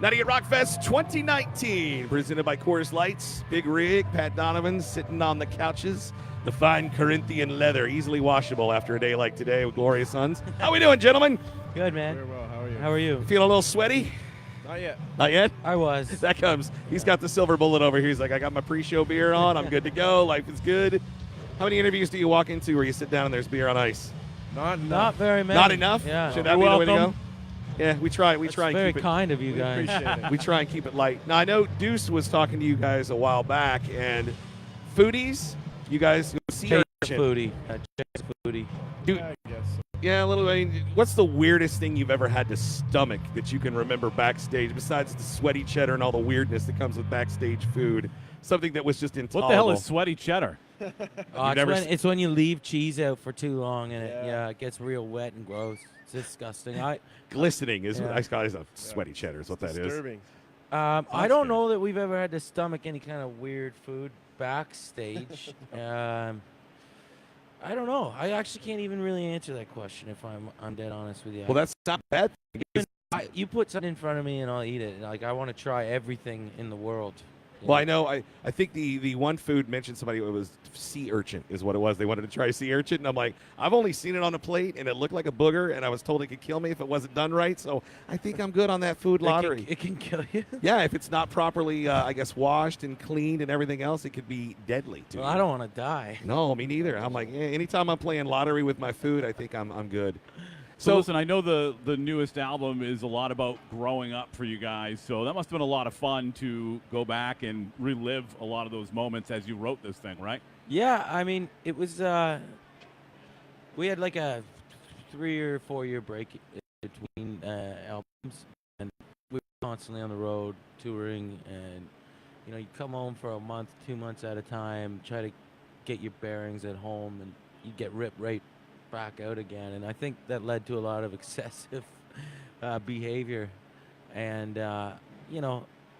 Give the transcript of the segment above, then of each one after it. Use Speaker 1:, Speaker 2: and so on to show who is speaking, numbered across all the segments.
Speaker 1: 98 Rockfest 2019, presented by Coors Lights. Big rig, Pat Donovan sitting on the couches. The fine Corinthian leather, easily washable after a day like today with glorious suns. How we doing, gentlemen?
Speaker 2: Good, man.
Speaker 3: Very well. How are you?
Speaker 2: How are you?
Speaker 1: Feeling a little sweaty?
Speaker 3: Not yet.
Speaker 1: Not yet?
Speaker 2: I was.
Speaker 1: That comes. He's got the silver bullet over here. He's like, I got my pre-show beer on. I'm good to go. Life is good. How many interviews do you walk into where you sit down and there's beer on ice?
Speaker 3: Not enough.
Speaker 2: Not very many.
Speaker 1: Not enough?
Speaker 2: Yeah.
Speaker 1: Should that be the way to go?
Speaker 3: welcome.
Speaker 1: Yeah, we try. We
Speaker 2: That's
Speaker 1: try and
Speaker 2: very
Speaker 1: keep it.
Speaker 2: kind of you
Speaker 3: We
Speaker 2: guys.
Speaker 3: appreciate it.
Speaker 1: We try and keep it light. Now I know Deuce was talking to you guys a while back, and foodies, you guys see
Speaker 2: Chase
Speaker 1: urchin.
Speaker 2: foodie. Chase foodie.
Speaker 1: Do-
Speaker 3: Yeah, I guess so.
Speaker 1: Yeah, a little. I mean, what's the weirdest thing you've ever had to stomach that you can remember backstage, besides the sweaty cheddar and all the weirdness that comes with backstage food? Something that was just intolerable.
Speaker 4: What the hell is sweaty cheddar?
Speaker 1: never
Speaker 2: It's when you leave cheese out for too long and
Speaker 3: Yeah.
Speaker 2: it gets real wet and gross. It's disgusting.
Speaker 1: glistening? Is
Speaker 2: Yeah.
Speaker 1: what I call it. Sweaty cheddar is what that is.
Speaker 3: Disturbing.
Speaker 2: I don't know that we've ever had to stomach any kind of weird food backstage. I don't know. I actually can't even really answer that question if I'm dead honest with you.
Speaker 1: Well, that's not bad.
Speaker 2: You put something in front of me and I'll eat it. Like I want to try everything in the world. you
Speaker 1: Well,
Speaker 2: know?
Speaker 1: I know. I think the one food mentioned somebody, it was sea urchin is what it was. They wanted to try sea urchin, and I'm like, I've only seen it on a plate, and it looked like a booger, and I was told it could kill me if it wasn't done right. So I think I'm good on that food lottery.
Speaker 2: It can kill you.
Speaker 1: Yeah, if it's not properly, I guess, washed and cleaned and everything else, it could be deadly too.
Speaker 2: Well, I don't want to die.
Speaker 1: No, me neither. I'm like, anytime I'm playing lottery with my food, I think I'm good.
Speaker 4: So listen, I know the newest album is a lot about growing up for you guys, so that must have been a lot of fun to go back and relive a lot of those moments as you wrote this thing, right?
Speaker 2: Yeah, I mean, it was. We had like a 3 or 4 year break between albums, and we were constantly on the road touring. And you come home for a month, 2 months at a time, try to get your bearings at home, and you get ripped right back out again. And I think that led to a lot of excessive behavior. And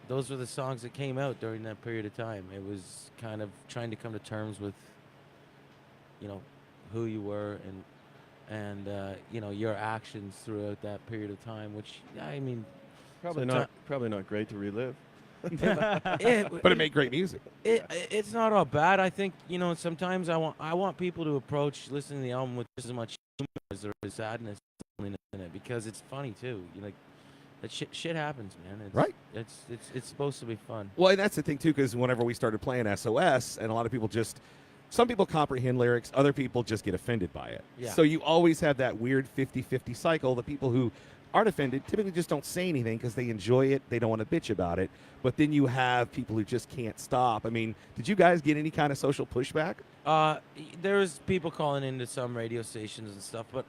Speaker 2: those were the songs that came out during that period of time. It was kind of trying to come to terms with, who you were and your actions throughout that period of time, which, I mean,
Speaker 3: Probably not great to relive.
Speaker 1: But it made great music.
Speaker 2: It's not all bad. I think, sometimes I want people to approach listening to the album with just as much humor as there is sadness in it, because it's funny too. That shit happens, man.
Speaker 1: Right.
Speaker 2: It's supposed to be fun.
Speaker 1: Well, and that's the thing, too, because whenever we started playing SOS, and a lot of people some people comprehend lyrics, other people just get offended by it.
Speaker 2: Yeah.
Speaker 1: So you always have that weird 50-50 cycle. The people who aren't offended typically just don't say anything because they enjoy it. They don't want to bitch about it. But then you have people who just can't stop. I mean, did you guys get any kind of social pushback?
Speaker 2: There was people calling into some radio stations and stuff, but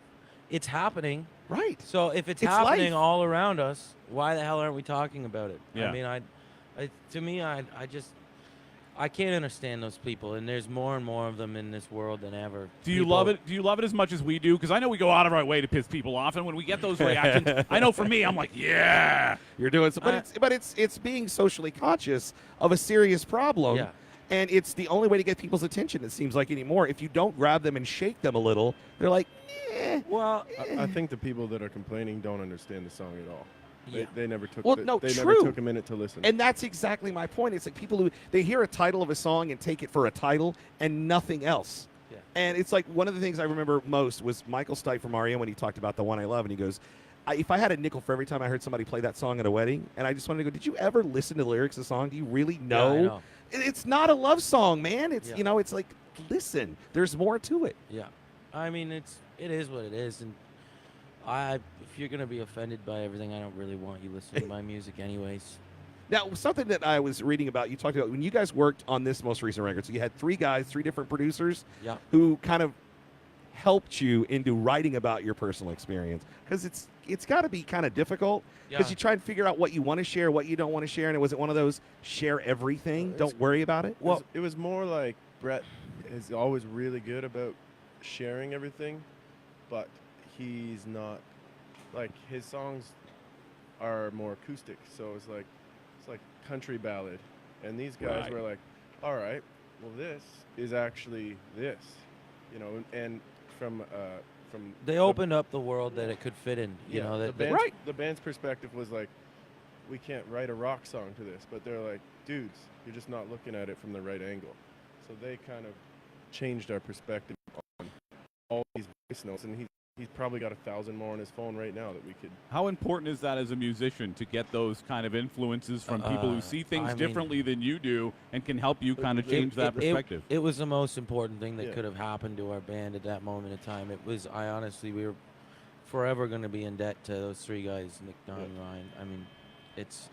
Speaker 2: it's happening.
Speaker 1: Right.
Speaker 2: So if it's
Speaker 1: It's
Speaker 2: happening
Speaker 1: life.
Speaker 2: all around us, why the hell aren't we talking about it?
Speaker 4: Yeah.
Speaker 2: I mean, I can't understand those people, and there's more and more of them in this world than ever.
Speaker 4: Do you love it? Do you love it as much as we do? Because I know we go out of our way to piss people off, and when we get those reactions, I know for me, I'm like, yeah.
Speaker 1: You're doing so, but it's being socially conscious of a serious problem.
Speaker 2: Yeah.
Speaker 1: And it's the only way to get people's attention, it seems like, anymore. If you don't grab them and shake them a little, they're like,
Speaker 2: Well,
Speaker 3: I think the people that are complaining don't understand the song at all.
Speaker 2: Yeah.
Speaker 3: They never took.
Speaker 1: Well,
Speaker 3: they
Speaker 1: no,
Speaker 3: never
Speaker 1: true.
Speaker 3: took a minute to listen.
Speaker 1: And that's exactly my point. It's like people who they hear a title of a song and take it for a title and nothing else.
Speaker 2: Yeah.
Speaker 1: And it's like one of the things I remember most was Michael Stipe from REM when he talked about The One I Love, and he goes, if I had a nickel for every time I heard somebody play that song at a wedding, and I just wanted to go, did you ever listen to the lyrics of the song? Do you really know?
Speaker 2: Yeah, I know.
Speaker 1: It's not a love song, man. It's
Speaker 2: Yeah.
Speaker 1: it's like, listen, there's more to it.
Speaker 2: Yeah, I mean, it is what it is, and if you're gonna be offended by everything, I don't really want you listening to my music, anyways.
Speaker 1: Now, something that I was reading about, you talked about when you guys worked on this most recent record. So you had 3 guys, 3 different producers,
Speaker 2: Yeah.
Speaker 1: who kind of helped you into writing about your personal experience, because it's got to be kind of difficult because
Speaker 2: Yeah.
Speaker 1: you try and figure out what you want to share, what you don't want to share, and it wasn't one of those share everything, don't worry about it.
Speaker 3: Well, it was more like Brett is always really good about sharing everything, but he's not, like, his songs are more acoustic, so it's like country ballad, and these guys
Speaker 4: Right.
Speaker 3: were like, all right, well, this is actually this, and from
Speaker 2: They opened up the world that it could fit in.
Speaker 3: the
Speaker 2: that
Speaker 3: band's,
Speaker 1: Right.
Speaker 3: the band's perspective was like, we can't write a rock song to this. But they're like, dudes, you're just not looking at it from the right angle. So they kind of changed our perspective on all these voice notes, and he's probably got 1,000 more on his phone right now that we could.
Speaker 4: How important is that as a musician to get those kind of influences from people who see things differently than you do and can help you kind of change that perspective?
Speaker 2: It was the most important thing that
Speaker 3: Yeah.
Speaker 2: could have happened to our band at that moment in time. It was, I honestly, we were forever going to be in debt to those three guys, Nick, Don, and Ryan. I mean, it's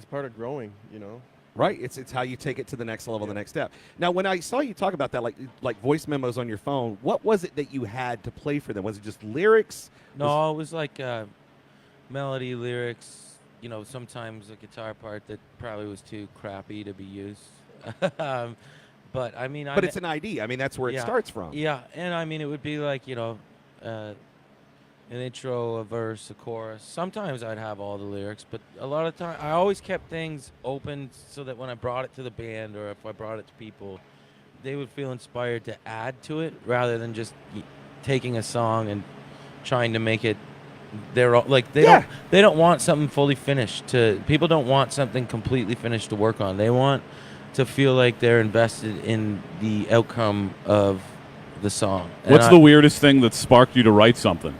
Speaker 3: part of growing, you know.
Speaker 1: Right, it's how you take it to the next level, the next step. Now, when I saw you talk about that, like voice memos on your phone, what was it that you had to play for them? Was it just lyrics?
Speaker 2: No, it was like melody, lyrics. You know, sometimes a guitar part that probably was too crappy to be used. But I mean,
Speaker 1: But it's an idea. I mean, that's where it starts from.
Speaker 2: Yeah, and I mean, it would be like, you know, an intro, a verse, a chorus. Sometimes I'd have all the lyrics, but a lot of time I always kept things open so that when I brought it to the band or if I brought it to people, they would feel inspired to add to it rather than just taking a song and trying to make it their own. Like they don't want something fully finished. People don't want something completely finished to work on. They want to feel like they're invested in the outcome of the song.
Speaker 4: What's the weirdest thing that sparked you to write something?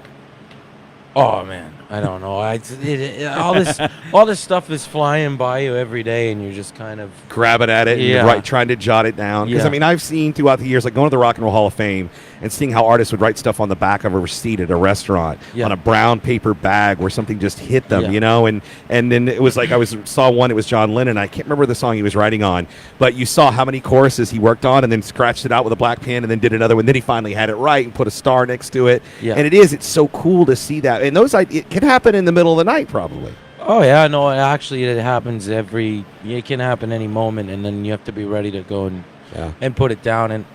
Speaker 2: Oh man, I don't know. All this stuff is flying by you every day, and you're just kind of
Speaker 1: grabbing at it and trying to jot it down. Because I mean, I've seen throughout the years, like going to the Rock and Roll Hall of Fame and seeing how artists would write stuff on the back of a receipt at a restaurant on a brown paper bag where something just hit them, you know. And then it was like saw one. It was John Lennon. I can't remember the song he was writing on, but you saw how many choruses he worked on, and then scratched it out with a black pen, and then did another one. Then he finally had it right and put a star next to it.
Speaker 2: Yeah.
Speaker 1: And it's so cool to see that. And it can happen in the middle of the night, probably.
Speaker 2: Oh yeah, no, actually it happens it can happen any moment, and then you have to be ready to go and put it down. And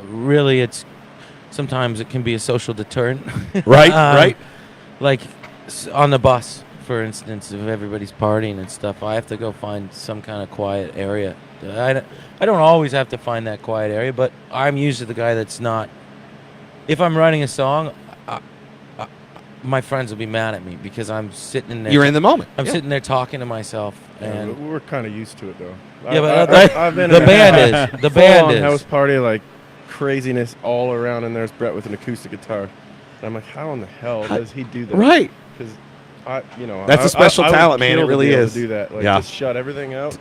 Speaker 2: really, sometimes it can be a social deterrent.
Speaker 1: Right, right.
Speaker 2: Like on the bus, for instance, if everybody's partying and stuff, I have to go find some kind of quiet area. I don't always have to find that quiet area, but I'm usually the guy that's not. If I'm writing a song, my friends will be mad at me because I'm sitting in there.
Speaker 1: You're in the moment.
Speaker 2: I'm sitting there talking to myself, and
Speaker 3: we're kind of used to it though.
Speaker 2: Yeah, but
Speaker 3: I've been
Speaker 2: the band is
Speaker 3: house party, like craziness all around, and there's Brett with an acoustic guitar. And I'm like, how in the hell does he do that?
Speaker 1: Right.
Speaker 3: Because
Speaker 1: that's a special talent, man. It really is.
Speaker 3: To do that, like just shut everything out.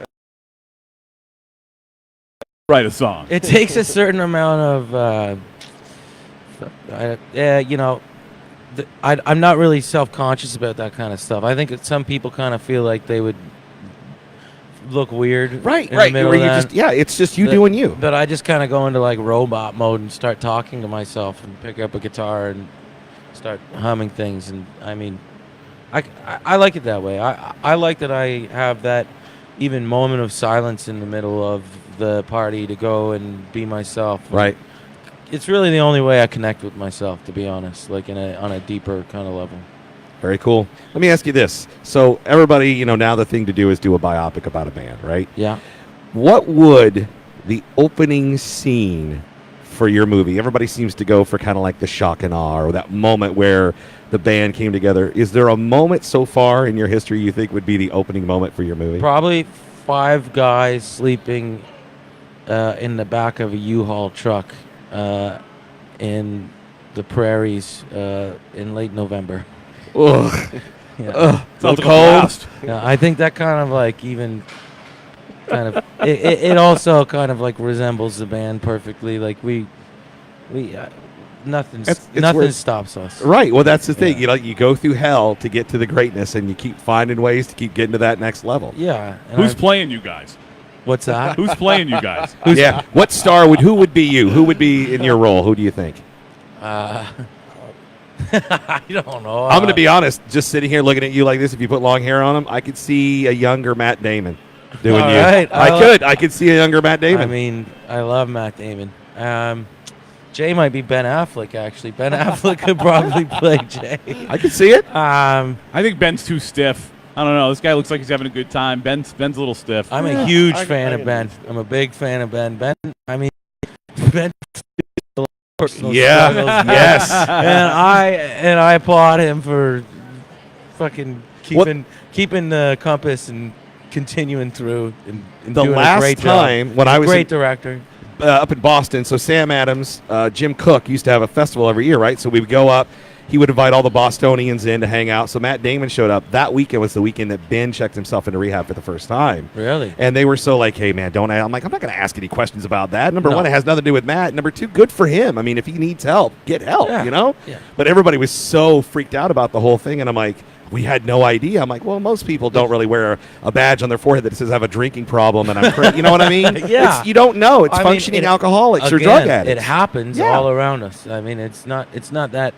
Speaker 4: Write a song.
Speaker 2: It takes a certain amount of, you know. I'm not really self-conscious about that kind of stuff. I think that some people kind of feel like they would look weird.
Speaker 1: Right.
Speaker 2: The middle
Speaker 1: Where
Speaker 2: of
Speaker 1: it's just you doing you.
Speaker 2: But I just kind of go into like robot mode and start talking to myself and pick up a guitar and start humming things. And I mean, I like it that way. I like that I have that even moment of silence in the middle of the party to go and be myself.
Speaker 1: Right.
Speaker 2: It's really the only way I connect with myself, to be honest, like on a deeper kind of level.
Speaker 1: Very cool. Let me ask you this. So everybody, now the thing to do is do a biopic about a band, right?
Speaker 2: Yeah.
Speaker 1: What would the opening scene for your movie? Everybody seems to go for kind of like the shock and awe, or that moment where the band came together. Is there a moment so far in your history you think would be the opening moment for your movie?
Speaker 2: Probably 5 guys sleeping in the back of a U-Haul truck in the prairies in late November.
Speaker 1: Ugh.
Speaker 2: Yeah.
Speaker 1: Ugh.
Speaker 4: Sounds
Speaker 1: cold.
Speaker 2: Yeah, I think that kind of like even kind of it also kind of like resembles the band perfectly. Like we nothing stops us.
Speaker 1: Right. Well, that's the thing. You go through hell to get to the greatness, and you keep finding ways to keep getting to that next level.
Speaker 2: Yeah.
Speaker 4: Who's playing you guys?
Speaker 2: What's that?
Speaker 4: Who's playing you guys?
Speaker 1: What star who would be you? Who would be in your role? Who do you think?
Speaker 2: I don't know.
Speaker 1: I'm going to be honest. Just sitting here looking at you like this, if you put long hair on him, I could see a younger Matt Damon doing you.
Speaker 2: Right.
Speaker 1: I could see a younger Matt Damon.
Speaker 2: I mean, I love Matt Damon. Jay might be Ben Affleck, actually. Ben Affleck could probably play Jay.
Speaker 1: I can see it.
Speaker 4: I think Ben's too stiff. I don't know. This guy looks like he's having a good time. Ben's a little stiff.
Speaker 2: I'm a huge fan of Ben. I'm a big fan of Ben. Ben, personal struggles.
Speaker 1: Yes.
Speaker 2: And I applaud him for fucking keeping the compass and continuing through and
Speaker 1: The
Speaker 2: doing a
Speaker 1: last
Speaker 2: great job.
Speaker 1: time when I was
Speaker 2: great director.
Speaker 1: up in Boston, so Sam Adams, Jim Cook used to have a festival every year, right? So we would go up. He would invite all the Bostonians in to hang out. So Matt Damon showed up. That weekend was the weekend that Ben checked himself into rehab for the first time.
Speaker 2: Really?
Speaker 1: And they were so like, hey, man, don't ask. I'm like, I'm not going to ask any questions about that. Number
Speaker 2: No.
Speaker 1: one, it has nothing to do with Matt. Number two, good for him. I mean, if he needs help, get help,
Speaker 2: Yeah.
Speaker 1: you know?
Speaker 2: Yeah.
Speaker 1: But everybody was so freaked out about the whole thing. And I'm like, we had no idea. I'm like, well, most people don't really wear a badge on their forehead that says I have a drinking problem and I'm you know what I mean?
Speaker 2: Yeah.
Speaker 1: You don't know. It's
Speaker 2: I mean,
Speaker 1: functioning
Speaker 2: it-
Speaker 1: alcoholics or
Speaker 2: Again,
Speaker 1: drug addicts.
Speaker 2: It happens
Speaker 1: Yeah.
Speaker 2: all around us. I mean, it's not that.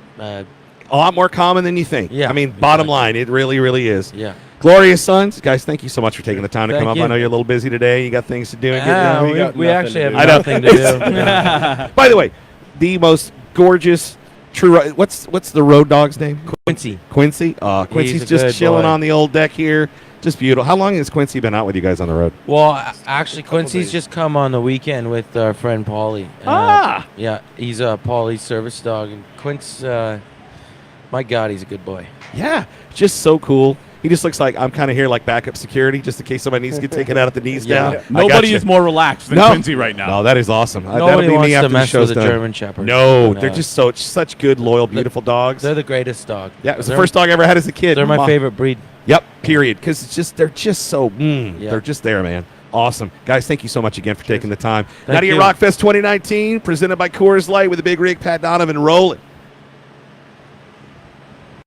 Speaker 1: A lot more common than you think.
Speaker 2: Yeah,
Speaker 1: I mean, bottom
Speaker 2: exactly.
Speaker 1: line, it really, really is.
Speaker 2: Yeah.
Speaker 1: Glorious Sons, guys, thank you so much for taking the time to
Speaker 2: Thank
Speaker 1: come up.
Speaker 2: you.
Speaker 1: I know you're a little busy today. You got things to do. And
Speaker 2: Ah,
Speaker 3: we got
Speaker 2: we
Speaker 3: nothing
Speaker 2: actually
Speaker 3: to
Speaker 2: have
Speaker 3: do.
Speaker 1: I know.
Speaker 2: nothing to do. Yeah.
Speaker 1: By the way, the most gorgeous true. What's the road dog's name?
Speaker 2: Quincy.
Speaker 1: Quincy. Quincy's
Speaker 2: He's a
Speaker 1: just
Speaker 2: good
Speaker 1: chilling
Speaker 2: boy.
Speaker 1: on the old deck here. Just beautiful. How long has Quincy been out with you guys on the road?
Speaker 2: Well, actually, Quincy's
Speaker 3: days.
Speaker 2: just come on the weekend with our friend Paulie. Yeah, he's Paulie's service dog, and Quince. My God, he's a good boy.
Speaker 1: Yeah, just so cool. He just looks like I'm kind of here like backup security, just in case somebody needs to get taken out at the knees
Speaker 2: Yeah.
Speaker 1: down.
Speaker 2: Yeah.
Speaker 1: I
Speaker 4: Nobody
Speaker 1: gotcha.
Speaker 4: is more relaxed than
Speaker 1: No.
Speaker 4: Quincy right now.
Speaker 1: No, that is awesome. That'll
Speaker 2: Nobody
Speaker 1: be
Speaker 2: wants
Speaker 1: me
Speaker 2: to
Speaker 1: after the
Speaker 2: mess
Speaker 1: show's
Speaker 2: with a
Speaker 1: done.
Speaker 2: German Shepherd.
Speaker 1: No,
Speaker 2: And,
Speaker 1: they're just such good, loyal, beautiful dogs.
Speaker 2: They're the greatest dog.
Speaker 1: Yeah, it was the
Speaker 2: They're-
Speaker 1: first dog I ever had as a kid.
Speaker 2: They're my
Speaker 1: Ma-
Speaker 2: favorite breed.
Speaker 1: Yep, period. Because they're just so,
Speaker 2: Yeah.
Speaker 1: they're just there, man. Awesome. Guys, thank you so much again for taking the time.
Speaker 2: Thank
Speaker 1: 98
Speaker 2: you.
Speaker 1: Rock Fest 2019, presented by Coors Light with the big rig, Pat Donovan rolling.